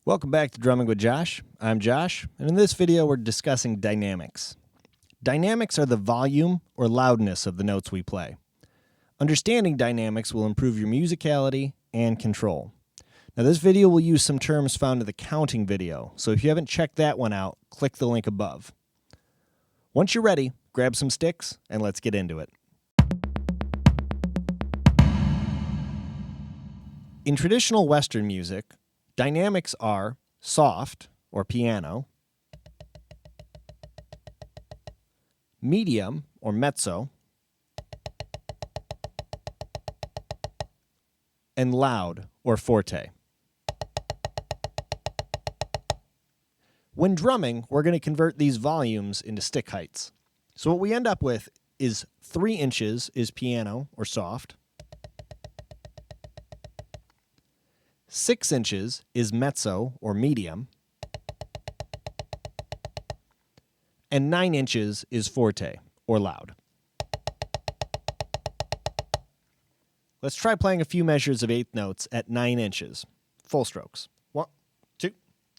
Welcome back to Drumming with Josh. I'm Josh, and in this video we're discussing dynamics. Dynamics are the volume or loudness of the notes we play. Understanding dynamics will improve your musicality and control. Now this video will use some terms found in the counting video, so if you haven't checked that one out, click the link above. Once you're ready, grab some sticks and let's get into it. In traditional Western music, dynamics are soft, or piano, medium, or mezzo, and loud, or forte. When drumming, we're going to convert these volumes into stick heights. So what we end up with is 3 inches is piano, or soft, 6 inches is mezzo, or medium, and 9 inches is forte, or loud. Let's try playing a few measures of eighth notes at 9 inches. Full strokes. 1, 2,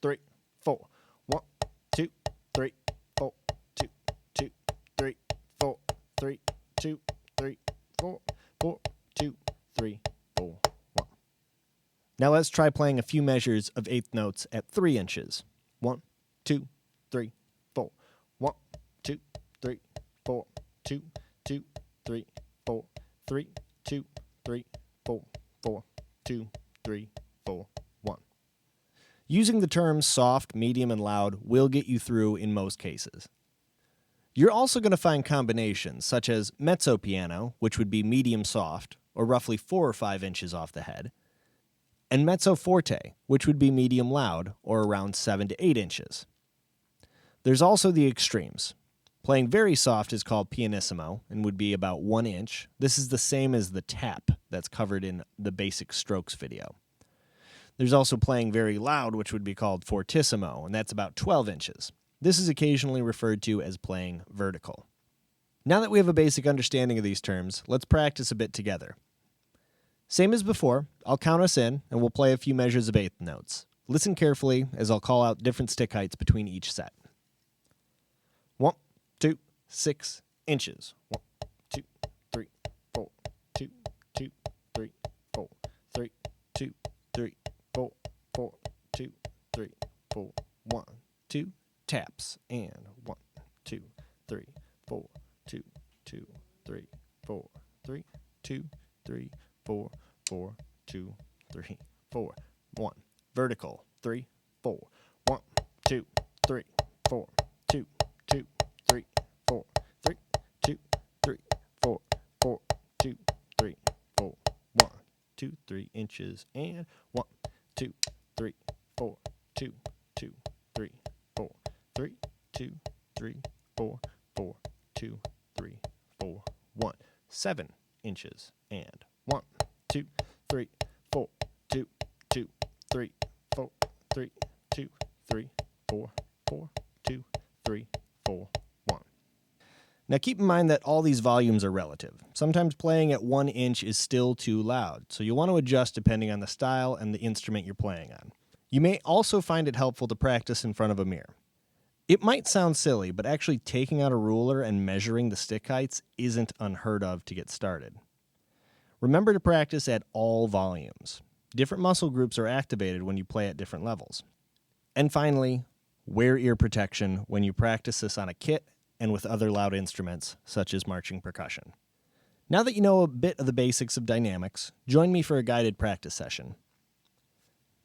3, 4. 1, 2, 3, 4. 2, 2, 3, 4. 3, 2, 3, 4. 4, 2, 3, 4. Now let's try playing a few measures of eighth notes at 3 inches. 1, 2, 3, 4. 1, 2, 3, 4. 2, 2, 3, 4. 3, 2, 3, 4. 4, 2, 3, 4, 1. Using the terms soft, medium, and loud will get you through in most cases. You're also going to find combinations such as mezzo piano, which would be medium soft, or roughly 4 or 5 inches off the head, and mezzo forte, which would be medium loud, or around 7 to 8 inches. There's also the extremes. Playing very soft is called pianissimo and would be about 1 inch. This is the same as the tap that's covered in the basic strokes video. There's also playing very loud, which would be called fortissimo, and that's about 12 inches. This is occasionally referred to as playing vertical. Now that we have a basic understanding of these terms, let's practice a bit together. Same as before, I'll count us in, and we'll play a few measures of eighth notes. Listen carefully as I'll call out different stick heights between each set. 1, 2, 6 inches. 1, 2, 3, 4. 2, 2, 3, 4. 3, 2, 3, 4. 4, 2, 3, 4. 1, 2, taps, and 1, 2, 3, 4. 2, 2, 3, 4. 3, 2, 3, 4, 4, 2, 3, 4. 1. Vertical. 3, 4. 1, 2, 3, 4. 2, 2, 3, 4. 3, 2, 3, 4. 4, 2, 3, 4. 1, 2, 3 inches, and 1, 2, 3, 4. 2, 2, 3, 4. 3, 2, 3, 4. 4, 2, 3, 4. 1. 7 inches, and 1, 2, 3, 4. 2, 2, 3, 4. 3, 2, 3, 4. 4, 2, 3, 4. 1. Now keep in mind that all these volumes are relative. Sometimes playing at 1 inch is still too loud, so you'll want to adjust depending on the style and the instrument you're playing on. You may also find it helpful to practice in front of a mirror. It might sound silly, but actually taking out a ruler and measuring the stick heights isn't unheard of to get started. Remember to practice at all volumes. Different muscle groups are activated when you play at different levels. And finally, wear ear protection when you practice this on a kit and with other loud instruments, such as marching percussion. Now that you know a bit of the basics of dynamics, join me for a guided practice session.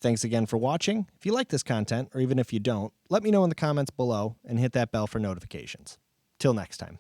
Thanks again for watching. If you like this content, or even if you don't, let me know in the comments below and hit that bell for notifications. Till next time.